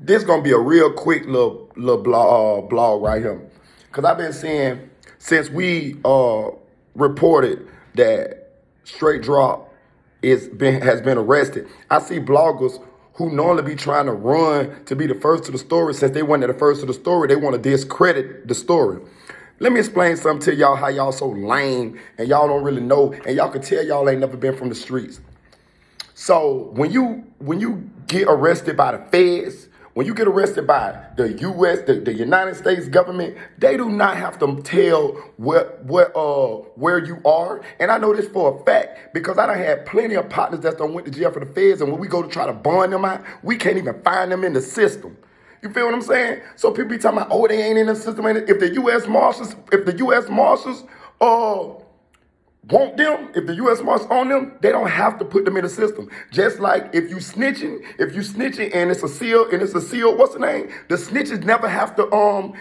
This gonna be a real quick little blog right here, cause I've been seeing since we reported that Straight Drop has been arrested. I see bloggers who normally be trying to run to be the first to the story. Since they weren't the first to the story, they want to discredit the story. Let me explain something to y'all how y'all so lame and y'all don't really know, and y'all can tell y'all ain't never been from the streets. So when you get arrested by the feds, when you get arrested by the U.S., the United States government, they do not have to tell where you are. And I know this for a fact because I done had plenty of partners that done went to jail for the feds, and when we go to try to bond them out, we can't even find them in the system. You feel what I'm saying? So people be talking about, oh, they ain't in the system. If the U.S. Marshals, want them, if the U.S. Marshals on them, they don't have to put them in the system. Just like if you snitching and it's a seal, what's the name? The snitches never have to,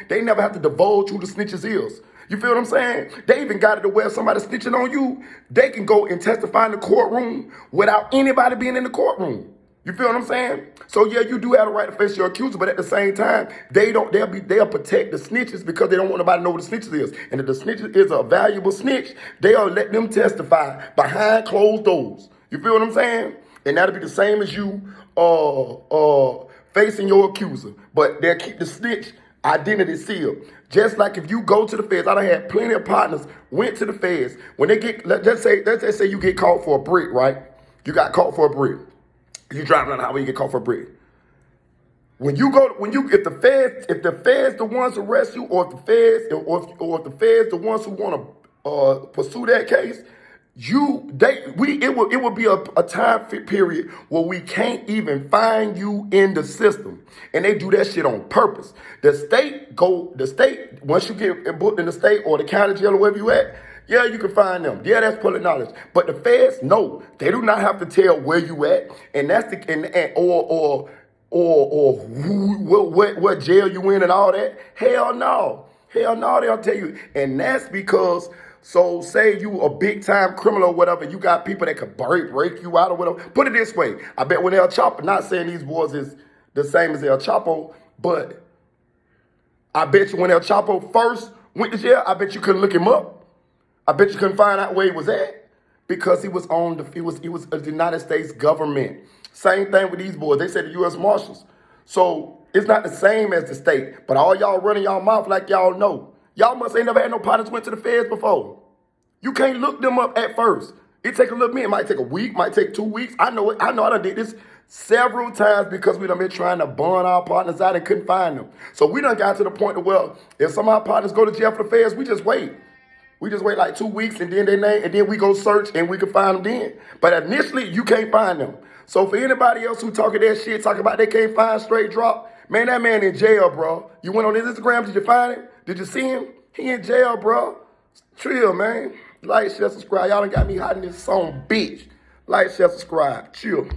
they never have to divulge who the snitches is. You feel what I'm saying? They even got it to where somebody snitching on you, they can go and testify in the courtroom without anybody being in the courtroom. You feel what I'm saying? So yeah, you do have the right to face your accuser, but at the same time, they'll protect the snitches because they don't want nobody to know what the snitches is. And if the snitch is a valuable snitch, they'll let them testify behind closed doors. You feel what I'm saying? And that'll be the same as you facing your accuser. But they'll keep the snitch identity sealed. Just like if you go to the feds, I done had plenty of partners went to the feds. When they get, let's just say you get caught for a brick, right? You got caught for a brick. You driving down the highway, you get caught for a brick. If the feds the ones arrest you, or if the feds the ones who want to pursue that case, it will be a time period where we can't even find you in the system, and they do that shit on purpose. The state once you get booked in the state or the county jail or wherever you at. Yeah, you can find them. Yeah, that's public knowledge. But the feds, no, they do not have to tell where you at, and that's what jail you in and all that. Hell no, they don't tell you, and that's because. So say you a big time criminal or whatever, you got people that could break you out or whatever. Put it this way, I bet when El Chapo, not saying these boys is the same as El Chapo, but I bet you when El Chapo first went to jail, I bet you couldn't look him up. I bet you couldn't find out where he was at because he was the United States government. Same thing with these boys. They said the U.S. Marshals. So it's not the same as the state. But all y'all running y'all mouth like y'all know. Y'all must ain't never had no partners went to the feds before. You can't look them up at first. It take a little bit. It might take a week, might take 2 weeks. I know it. I done did this several times because we done been trying to bond our partners out and couldn't find them. So we done got to the point where if some of our partners go to jail for the feds, we just wait. We just wait like 2 weeks and then and then we go search and we can find them then. But initially, you can't find them. So for anybody else who talking that shit, talking about they can't find Straight Drop, man, that man in jail, bro. You went on his Instagram, did you find him? Did you see him? He in jail, bro. Chill, man. Like, share, subscribe. Y'all done got me hot in this song, bitch. Like, share, subscribe. Chill.